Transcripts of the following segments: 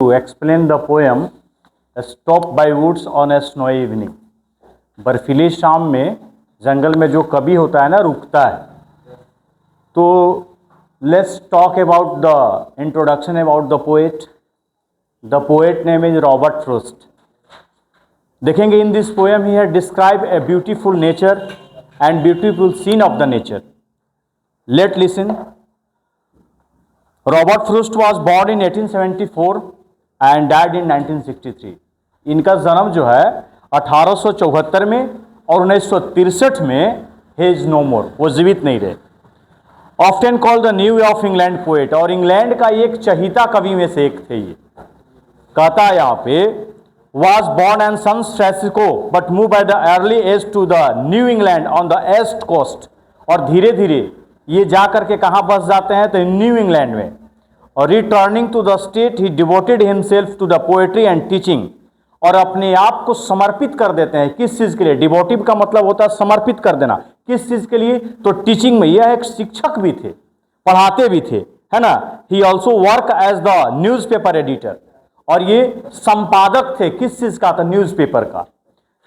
to explain the poem Stopped by Woods on a Snowy Evening. बर्फीली शाम में जंगल में जो कवि होता है ना, रुकता है. तो let's talk about the introduction about the poet. The poet name is Robert Frost. देखेंगे in this poem he had describe a beautiful nature and beautiful scene of the nature. Let listen. Robert Frost was born in 1874 and died in 1963. इनका जन्म जो है 1874 में और 1963 में he is no मोर, वो जीवित नहीं रहे. Often called the new of England poet, और इंग्लैंड का एक चहीता कवि में से एक थे ये. कहता है यहाँ पे was born in San Francisco but moved by the early age to the New England on the east coast. और धीरे धीरे ये जा करके कहाँ बस जाते हैं तो न्यू इंग्लैंड में. और returning to the state he devoted himself to the poetry and teaching. और अपने आप को समर्पित कर देते हैं. किस चीज़ के लिए? डिवोटिव का मतलब होता है समर्पित कर देना. किस चीज़ के लिए? तो टीचिंग में. यह एक शिक्षक भी थे, पढ़ाते भी थे, है ना. He also work as the newspaper editor. और ये संपादक थे. किस चीज का? था न्यूज़पेपर का.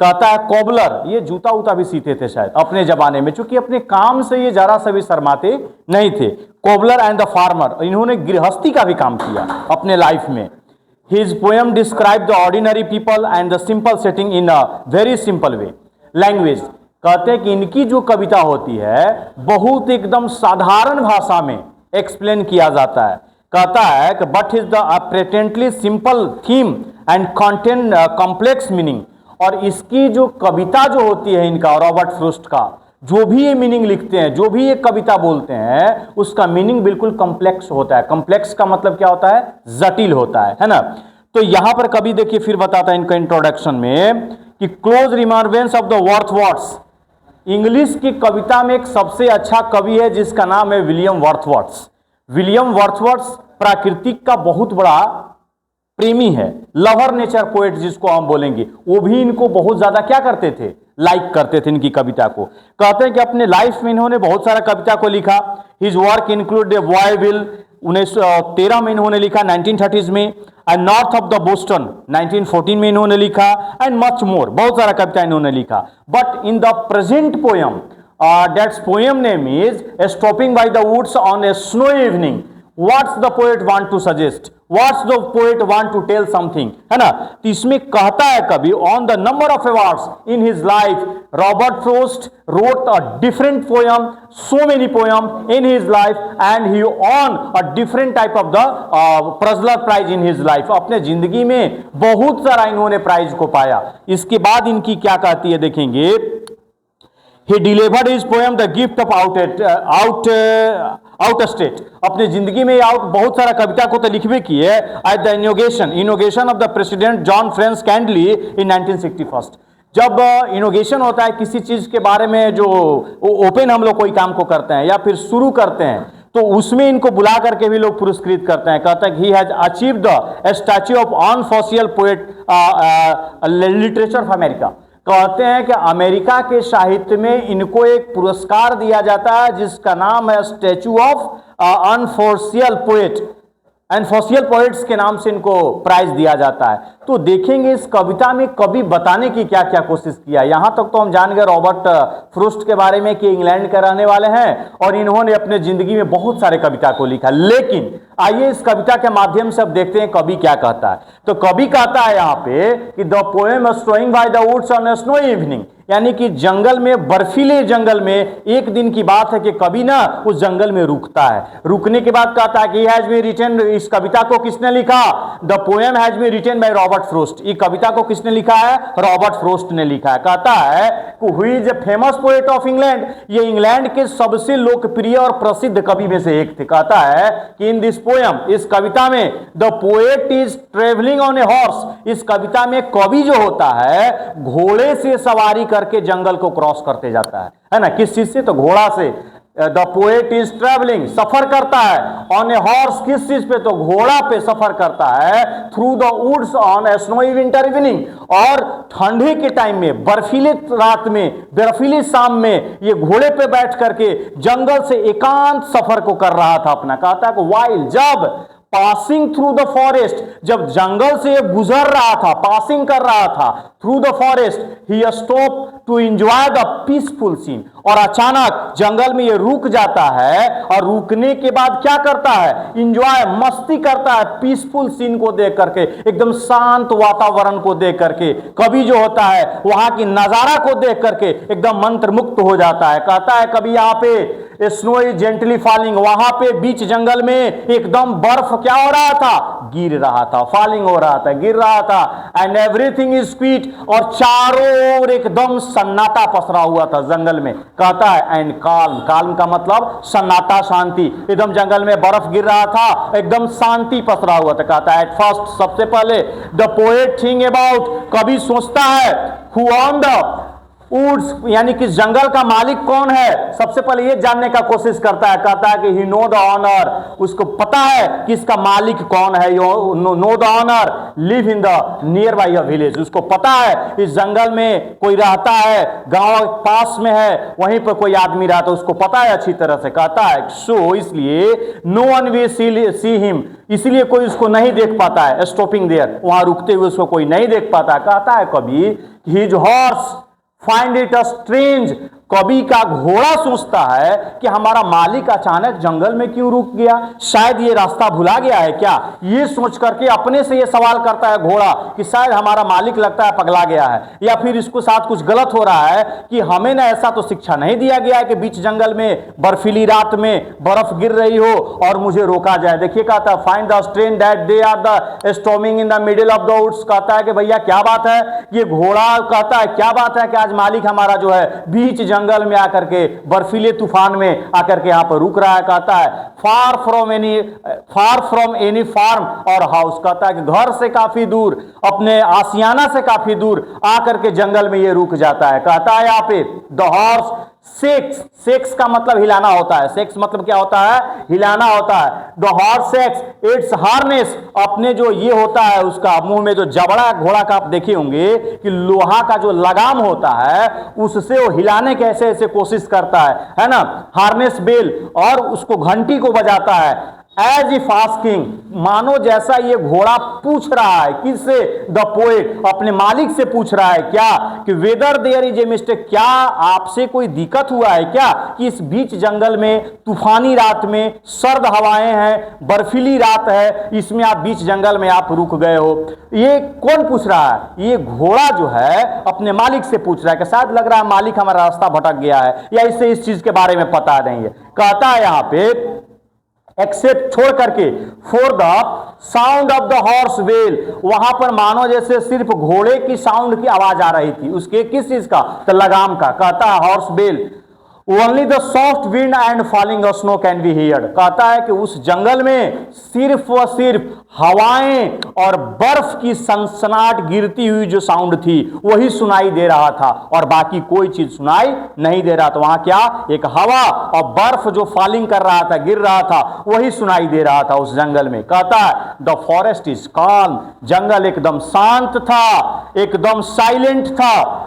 कहता है कोबलर, ये जूता उता भी सीते थे शायद अपने जमाने में, चूंकि अपने काम से ये जरा सा भी शर्माते नहीं थे. कोबलर एंड द फार्मर, इन्होंने गृहस्थी का भी काम किया अपने लाइफ में. His poem describe the ordinary people and the simple setting in a very simple way language. कहते हैं कि इनकी जो कविता होती है बहुत एकदम साधारण भाषा में एक्सप्लेन किया जाता है. कहता है कि but is the patently simple theme and content complex meaning. और इसकी जो कविता जो होती है इनका, रॉबर्ट फ्रॉस्ट का, जो भी ये मीनिंग लिखते हैं, जो भी ये कविता बोलते हैं, उसका मीनिंग बिल्कुल कॉम्प्लेक्स होता है. कॉम्प्लेक्स का मतलब क्या होता है? जटिल होता है ना. तो यहां पर कवि देखिए फिर बताता है इनका इंट्रोडक्शन में कि close remembrance of the Wordsworths. English की कविता में एक सबसे अच्छा कवि है जिसका नाम है विलियम वर्थवर्ड्स. विलियम वर्थवर्ड्स प्राकृतिक का बहुत बड़ा प्रेमी है, लवर नेचर पोएट जिसको हम बोलेंगे. वो भी इनको बहुत ज्यादा क्या करते थे? लाइक करते थे इनकी कविता को. कहते हैं कि अपने लाइफ में इन्होंने बहुत सारा कविता को लिखा. हिज वर्क इंक्लूड वॉयविल 1913 में इन्होंने लिखा, 1930s में. And north of the Boston 1914 में इन्होंने लिखा. एंड मच मोर, बहुत सारा कविता इन्होंने लिखा. But in the present poem, that's poem name is stopping by the woods on a snow evening. What's the poet want to suggest? What's the poet want to tell something? है ना. तो इसमें कहता है कभी on the number of awards in his life, Robert Frost wrote a different poem, so many poems in his life, and he won a different type of the Puzzler Prize in his life. अपने जिंदगी में बहुत सारा इन्होंने prize को पाया. इसके बाद इनकी क्या कहती है देखेंगे. He delivered his poem the gift of out state. अपने जिंदगी में बहुत सारा कविता को तो लिखवे की है. At the inauguration of the president John France Kennedy in 1961. जब इनोगेशन होता है किसी चीज के बारे में, जो ओपन हम लोग कोई काम को करते हैं या फिर शुरू करते हैं, तो उसमें इनको बुला करके भी लोग पुरस्कृत करते हैं. कहता है कि he has achieve the statue of unofficial poet literature of America. कहते हैं कि अमेरिका के साहित्य में इनको एक पुरस्कार दिया जाता है जिसका नाम है statue of unofficial poet. अनफॉसियल poets के नाम से इनको प्राइज दिया जाता है. तो देखेंगे इस कविता में कवि बताने की क्या क्या कोशिश किया. यहां तक तो हम जान गए रॉबर्ट फ्रॉस्ट के बारे में कि इंग्लैंड के रहने वाले हैं और इन्होंने अपने जिंदगी में बहुत सारे कविता को लिखा. लेकिन आइए इस कविता के माध्यम से अब देखते हैं कवि क्या कहता है. तो कवि कहता है यहाँ पे कि the poem stopping by the woods on a snow evening, यानी कि जंगल में, बर्फीले जंगल में एक दिन की बात है कि कवि ना उस जंगल में रुकता है. रुकने के बाद कहता है कि हैज बीन रिटन. इस कविता को किसने लिखा? The poem has been written by Robert Frost. ये कविता को किसने लिखा है? रॉबर्ट फ्रॉस्ट ने लिखा है. कहता है कि who is a famous poet of England. ये इंग्लैंड के सबसे लोकप्रिय और प्रसिद्ध कवि में से एक थे. कहता है कि इन दिस पोएम, इस कविता में, the poet is travelling on a horse. इस कविता में कवि जो होता है घोड़े से सवारी करके जंगल को क्रॉस करते जाता है ना. किस चीज से? तो घोड़ा से. द पोएट इज ट्रेवलिंग, सफर करता है. ऑन ए हॉर्स, किस चीज पे? तो घोड़ा पे सफर करता है. Through the woods on a snowy winter evening. और ठंडे के टाइम में, बर्फीले रात में, बर्फीली शाम में ये घोड़े पे बैठ करके जंगल से एकांत सफर को कर रहा था अपना. कहता है कि वाइल, जब पासिंग थ्रू द फॉरेस्ट, जब जंगल से ये गुजर रहा था, पासिंग कर रहा था through the forest, he stop to enjoy the peaceful scene, और अचानक जंगल में ये रुक जाता है, और रुकने के बाद क्या करता है, एंजॉय, मस्ती करता है पीसफुल सीन को देख करके, एकदम शांत वातावरण को देख करके। कभी जो होता है वहां की नजारा को देख करके एकदम मंत्र मुक्त हो जाता है। कहता है कभी यहाँ पे स्नो इज जेंटली फॉलिंग, वहां पे बीच जंगल में एकदम बर्फ क्या हो रहा था, गिर रहा था, फॉलिंग हो रहा था, गिर रहा था। एंड एवरीथिंग इज क्वीट, और चारों ओर एकदम सन्नाटा पसरा हुआ था जंगल में। कहता है एंड काल्म, काल्म का मतलब सन्नाटा, शांति, एकदम जंगल में बर्फ गिर रहा था, एकदम शांति पसरा हुआ था। कहता है एट फर्स्ट, सबसे पहले द पोएट थिंक अबाउट, कभी सोचता है हु ऑन द वुड्स, यानी कि जंगल का मालिक कौन है, सबसे पहले ये जानने का कोशिश करता है। कहता है कि ही नो द ऑनर, उसको पता है कि इसका मालिक कौन है, know the owner live in the near by a village, उसको पता है इस जंगल में कोई रहता है, गांव पास में है, वहीं पर कोई आदमी रहता है, उसको पता है अच्छी तरह से। कहता है सो इसलिए no one way see him, इसलिए कोई उसको नहीं देख पाता है, स्टॉपिंग देयर, वहां रुकते हुए उसको कोई नहीं देख पाता। कहता है कभी his horse find it a strange, कभी का घोड़ा सोचता है कि हमारा मालिक अचानक जंगल में क्यों रुक गया, शायद ये रास्ता भुला गया है क्या, ये सोच करके अपने से ये सवाल करता है घोड़ा कि शायद हमारा मालिक लगता है पगला गया है, या फिर इसको साथ कुछ गलत हो रहा है कि हमें ना ऐसा तो शिक्षा नहीं दिया गया है कि बीच जंगल में बर्फीली रात में बर्फ गिर रही हो और मुझे रोका जाए। देखिए कहता है find the strain that they are the storming in the middle of the woods, कहता है कि भैया क्या बात है, ये घोड़ा कहता है क्या बात है कि आज मालिक हमारा जो है बीच जंगल में आकर के बर्फीले तूफान में आकर के यहां पर रुक रहा है। कहता है फार फ्रॉम एनी फार्म और हाउस, कहता है कि घर से काफी दूर, अपने आसियाना से काफी दूर आकर के जंगल में ये रुक जाता है। कहता है यहाँ पे द हॉर्स सेक्स, सेक्स का मतलब हिलाना होता है, सेक्स मतलब क्या होता है, हिलाना होता है। The horse sex it's harness, अपने जो ये होता है उसका मुंह में जो जबड़ा घोड़ा का आप देखे होंगे कि लोहा का जो लगाम होता है उससे वो हिलाने के ऐसे ऐसे कोशिश करता है ना, हार्नेस बेल, और उसको घंटी को बजाता है। एज इफ आस्किंग, मानो जैसा ये घोड़ा पूछ रहा है, किससे, द पोएट, अपने मालिक से पूछ रहा है क्या, कि whether there is a mistake, क्या आपसे कोई दिक्कत हुआ है क्या कि इस बीच जंगल में तूफानी रात में सर्द हवाएं हैं, बर्फीली रात है, इसमें आप बीच जंगल में आप रुक गए हो। ये कौन पूछ रहा है, ये घोड़ा जो है अपने मालिक से पूछ रहा है कि शायद लग रहा है मालिक हमारा रास्ता भटक गया है या इसे इस चीज के बारे में पता नहीं है। कहता है यहां पे एक्सेप्ट छोड़ करके for the sound of the horse well, वहां पर मानो जैसे सिर्फ घोड़े की साउंड की आवाज आ रही थी, उसके किस चीज का, तो लगाम का। कहता है horse bell only the soft wind and falling snow can be heard, कहता है कि उस जंगल में सिर्फ व सिर्फ हवाएं और बर्फ की सनसनाहट गिरती हुई जो साउंड थी वही सुनाई दे रहा था, और बाकी कोई चीज सुनाई नहीं दे रहा था। वहां क्या, एक हवा और बर्फ जो फॉलिंग कर रहा था, गिर रहा था, वही सुनाई दे रहा था उस जंगल में। कहता है द फॉरेस्ट इज कॉल्म, जंगल एकदम शांत था, एकदम साइलेंट था,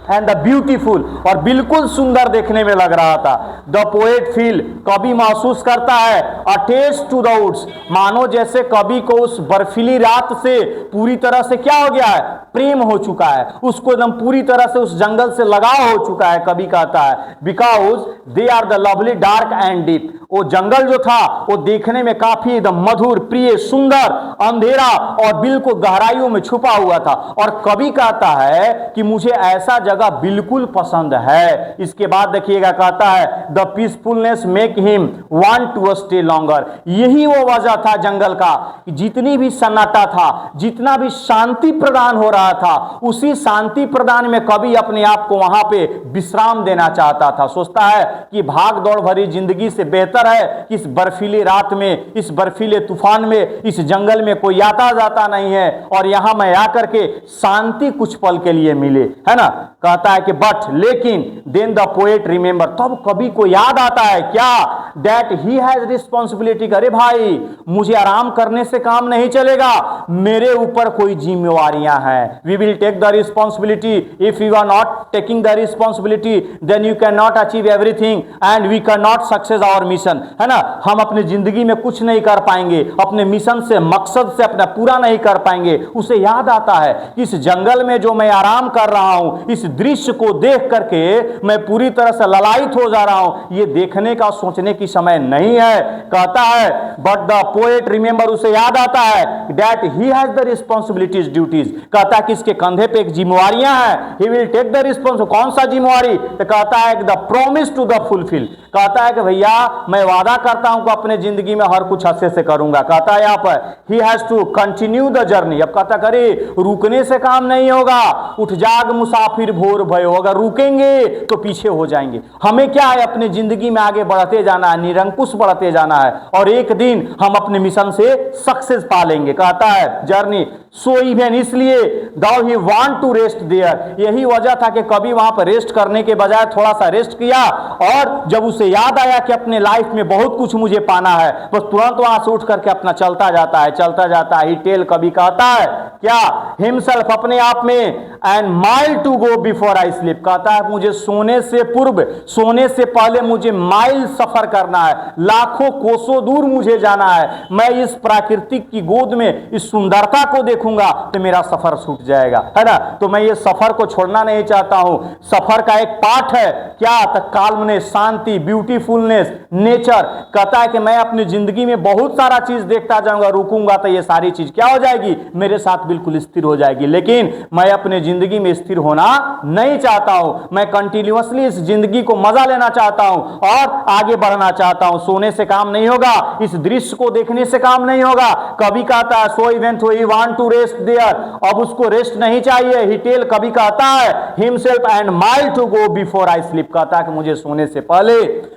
एंड द ब्यूटीफुल, और बिल्कुल सुंदर देखने में लग रहा था। द पोएट फील, कवि महसूस करता है, अटैच्ड टू द वुड्स, मानो जैसे कवि को उस बर्फीली रात से पूरी तरह से क्या हो गया है, प्रेम हो चुका है, उसको एकदम पूरी तरह से उस जंगल से लगाव हो चुका है। कवि कहता है because they are the lovely dark and deep, वो जंगल जो था वो देखने में काफी एकदम मधुर, प्रिय, सुंदर, अंधेरा और बिल्कुल गहराइयों में छुपा हुआ था। और कवि कहता है कि मुझे ऐसा जगह बिल्कुल पसंद है। इसके बाद देखिएगा कहता है the peacefulness make him want to stay longer, यही वो वजह था जंगल का कि जितनी भी सन्नाटा था, जितना भी शांति प्रदान हो रहा था, उसी शांति प्रदान में कवि अपने आप को वहां पे विश्राम देना चाहता था। सोचता है कि भाग दौड़ भरी जिंदगी से बेहतर है कि इस बर्फीली रात में, इस बर्फीले तूफान में, इस जंगल में कोई आता जाता नहीं है, और यहां मैं आकर के शांति कुछ पल के लिए मिले, है ना। कहता है कि बट लेकिन देन द पोएट रिमेंबर, तब कवि को याद आता है क्या, दैट ही हैज रिस्पॉन्सिबिलिटी। अरे भाई मुझे आराम करने से काम नहीं चलेगा, मेरे ऊपर कोई जिम्मेवारियां हैं। We will take the responsibility, if you are not taking the responsibility then you can not achieve everything and we can not success our mission, है ना। हम अपनी जिंदगी में कुछ नहीं कर पाएंगे, अपने मिशन से, मकसद से अपना पूरा नहीं कर पाएंगे। उसे याद आता है कि इस जंगल में जो मैं आराम कर रहा हूं, इस दृश्य को देख करके मैं पूरी तरह से ललायित हो जा रहा हूं, ये देखने का, सोचने की समय नहीं है। कहता है बट द पोएट रिमेंबर, उसे याद आता है that he has the responsibilities, duties. कहता है कि इसके कंधे पे एक जिम्मेवारियां हैं, he will take the response. कौन सा जिम्मेवारी? तो कहता है the promise to the fulfil. कहता है कि भैया मैं वादा करता हूं कि अपने जिंदगी में हर कुछ अच्छे से करूंगा। कहता है यहाँ पर ही has to continue the journey. अब कहता करे रुकने से काम नहीं होगा, उठ जाग मुसाफिर भोर भयो, अगर रुकेंगे तो पीछे हो जाएंगे। हमें क्या है, अपने जिंदगी में आगे बढ़ते जाना है, निरंकुश बढ़ते जाना है, और एक दिन हम अपने मिशन से सक्सेस पा लेंगे। कहता है जर्नी सो इवन, इसलिए though he want to rest there. यही वजह था कि कभी वहां पर रेस्ट करने के बजाय थोड़ा सा रेस्ट किया, और जब उसे याद आया कि अपने लाइफ में बहुत कुछ मुझे पाना है, बस तुरंत वहां से उठ करके अपना चलता जाता है, चलता जाता है। ही टेल, कभी कहता है क्या, हिमसेल्फ, अपने आप में, and mile to go before I sleep. कहता है मुझे सोने से पूर्व, सोने से पहले मुझे माइल सफर करना है, लाखों कोसों दूर मुझे जाना है। मैं इस प्राकृतिक की गोद में इस सुंदरता को देखूंगा तो मेरा सफर छूट जाएगा, है ना। तो मैं ये सफर को छोड़ना नहीं चाहता हूं। सफर का एक पार्ट है क्या, तो काल्मनेस, शांति, ब्यूटीफुलनेस, नेचर। कहता है कि मैं अपनी जिंदगी में बहुत सारा चीज देखता जाऊंगा, रुकूंगा तो ये सारी चीज क्या हो जाएगी, मेरे साथ बिल्कुल स्थिर हो जाएगी। लेकिन मैं अपने जिंदगी में स्थिर होना नहीं चाहता हूं, मैं कंटिन्यूअसली इस जिंदगी को मजा लेना चाहता हूं और आगे बढ़ना चाहता हूं। सोने से काम नहीं होगा, इस दृश्य को देखने से काम नहीं होगा। कभी कहता है so event he want to rest there, अब उसको रेस्ट नहीं चाहिए। ही टेल, कभी कहता है himself and mile to go before I sleep. कहता है कि मुझे सोने से पहले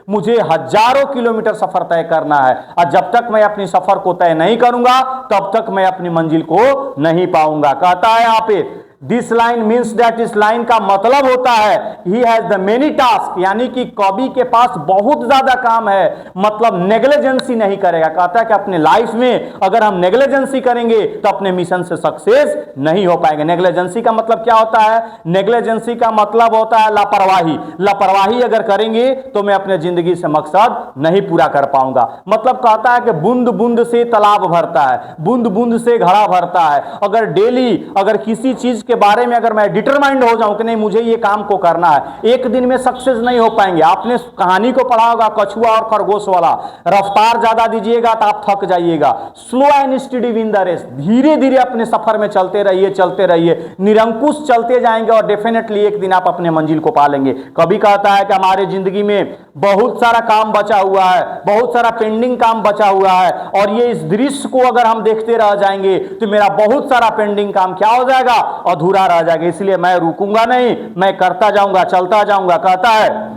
मुझे हजारों किलोमीटर सफर तय करना है, और जब तक मैं अपनी सफर को तय नहीं करूंगा तब तक मैं अपनी मंजिल को नहीं पाऊंगा। कहता है यहाँ पे दिस लाइन मीन्स दैट, इस लाइन का मतलब होता है ही हैज द मेनी टास्क, यानी कि कवि के पास बहुत ज्यादा काम है, मतलब नेग्लिजेंसी नहीं करेगा। कहता है कि अपने लाइफ में अगर हम नेग्लिजेंसी करेंगे तो अपने मिशन से सक्सेस नहीं हो पाएंगे। नेग्लिजेंसी का मतलब क्या होता है, नेग्लिजेंसी का मतलब होता है लापरवाही। लापरवाही अगर करेंगे तो मैं अपने जिंदगी से मकसद नहीं पूरा कर पाऊंगा। मतलब कहता है कि बूंद बूंद से तालाब भरता है, बूंद बूंद से घड़ा भरता है। अगर डेली अगर किसी चीज के बारे में अगर मैं डिटरमाइंड हो जाऊं कि नहीं मुझे ये काम को करना है, एक दिन में सक्सेस नहीं हो पाएंगे। आपने कहानी को पढ़ा होगा कछुआ और खरगोश वाला, रफ्तार ज्यादा दीजिएगा तो आप थक जाइएगा। Slow and steady win the race, धीरे धीरे अपने सफर में चलते रहिए, चलते रहिए, निरंकुश चलते जाएंगे और डेफिनेटली एक दिन आप अपने मंजिल को पा लेंगे। कभी कहता है कि हमारे जिंदगी में बहुत सारा काम बचा हुआ है, बहुत सारा पेंडिंग काम बचा हुआ है, और ये इस दृश्य को अगर हम देखते रह जाएंगे तो मेरा बहुत सारा पेंडिंग काम क्या हो जाएगा, अधूरा रह जाएगा। इसलिए मैं रुकूंगा नहीं, मैं करता जाऊंगा, चलता जाऊंगा। कहता है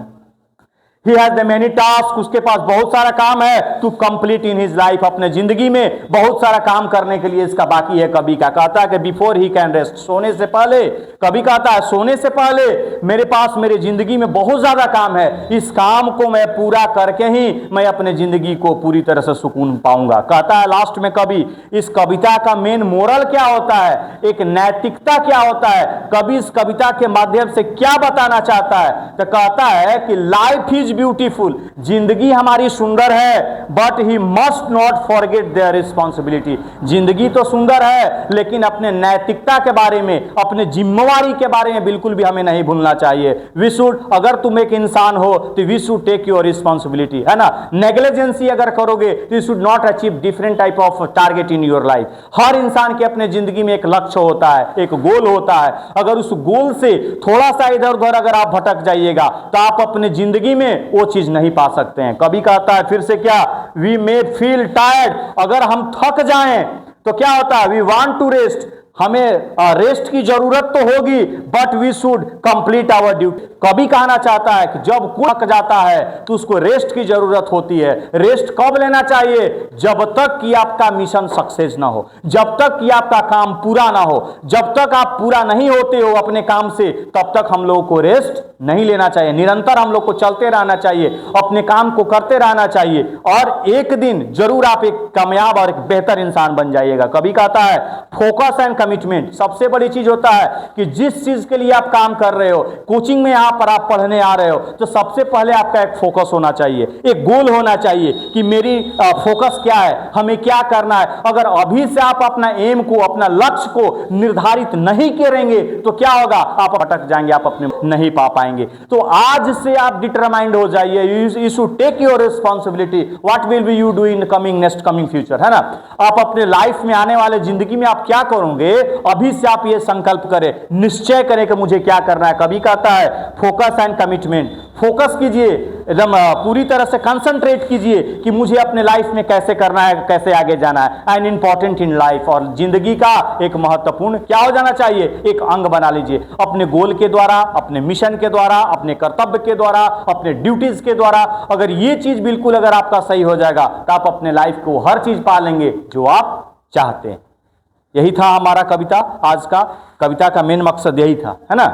He has the many tasks, उसके पास बहुत सारा काम है to complete in his life, अपने जिंदगी में बहुत सारा काम करने के लिए इसका बाकी है। कभी का कहता है कि बिफोर ही कैन रेस्ट, सोने से पहले। कभी कहता है सोने से पहले मेरे पास मेरे जिंदगी में बहुत ज्यादा काम है, इस काम को मैं पूरा करके ही मैं अपने जिंदगी को पूरी तरह से सुकून पाऊंगा। कहता है लास्ट में कभी इस कविता का मेन मोरल क्या होता है, एक नैतिकता क्या होता है, कभी इस कविता के माध्यम से क्या बताना चाहता है। तो कहता है कि लाइफ इज ब्यूटीफुल, जिंदगी हमारी सुंदर है, but he must not forget their responsibility. जिंदगी तो सुंदर है लेकिन अपने नैतिकता के बारे में, अपने जिम्मेवारी के बारे में बिल्कुल भी हमें नहीं भूलना चाहिए। वी शुड, अगर तुम एक इंसान हो तो we should take your responsibility, है ना। नेग्लिजेंसी अगर करोगे तो you should not achieve different type of target in your life. हर इंसान के अपने जिंदगी में एक लक्ष्य होता है, एक गोल होता है। अगर उस गोल से थोड़ा सा इधर उधर अगर आप भटक जाइएगा तो आप अपने जिंदगी में वो चीज नहीं पा सकते हैं। कभी कहता है फिर से क्या, वी मे फील टायर्ड, अगर हम थक जाएं तो क्या होता है, वी वांट टू रेस्ट, हमें रेस्ट की जरूरत तो होगी, but we should complete our duty. कवि कहना चाहता है कि जब थक जाता है तो उसको रेस्ट की जरूरत होती है। रेस्ट कब लेना चाहिए? जब तक कि आपका मिशन सक्सेस ना हो, जब तक कि आपका काम पूरा ना हो। जब तक आप पूरा नहीं होते हो अपने काम से, तब तक हम लोगों को रेस्ट नहीं लेना चाहिए। निरंतर हम लोग को चलते रहना चाहिए, अपने काम को करते रहना चाहिए, और एक दिन जरूर आप एक कामयाब और एक बेहतर इंसान बन जाइएगा। कभी कहता है फोकस एंड कमिटमेंट सबसे बड़ी चीज होता है कि जिस चीज के लिए आप काम कर रहे हो, कोचिंग में यहाँ पर आप पढ़ने आ रहे हो, तो सबसे पहले आपका एक फोकस होना चाहिए, एक गोल होना चाहिए कि मेरी फोकस क्या है, हमें क्या करना है। अगर अभी से आप अपना एम को, अपना लक्ष्य को निर्धारित नहीं करेंगे तो क्या होगा? आप अटक जाएंगे, आप अपने नहीं पा पाएंगे। तो आज से आप डिटरमाइंड हो जाइए, you should take your responsibility, what will be you do in coming next coming future, है ना। आप अपने लाइफ में आने वाले जिंदगी में आप क्या करोगे, अभी से आप ये संकल्प करें, निश्चय करें कि मुझे क्या करना है। कभी कहता है फोकस एंड कमिटमेंट, फोकस कीजिए, एकदम पूरी तरह से कंसंट्रेट कीजिए कि मुझे अपने लाइफ में कैसे करना है, कैसे आगे जाना है। एंड इंपॉर्टेंट इन लाइफ, और जिंदगी का एक महत्वपूर्ण क्या हो जाना चाहिए, एक अंग बना लीजिए। अपने गोल के द्वारा, अपने मिशन के द्वारा, अपने कर्तव्य के द्वारा, अपने ड्यूटीज के द्वारा, अगर ये चीज बिल्कुल अगर आपका सही हो जाएगा तो आप अपने लाइफ को हर चीज पा लेंगे जो आप चाहते हैं। यही था हमारा कविता, आज का कविता का मेन मकसद यही था, है ना।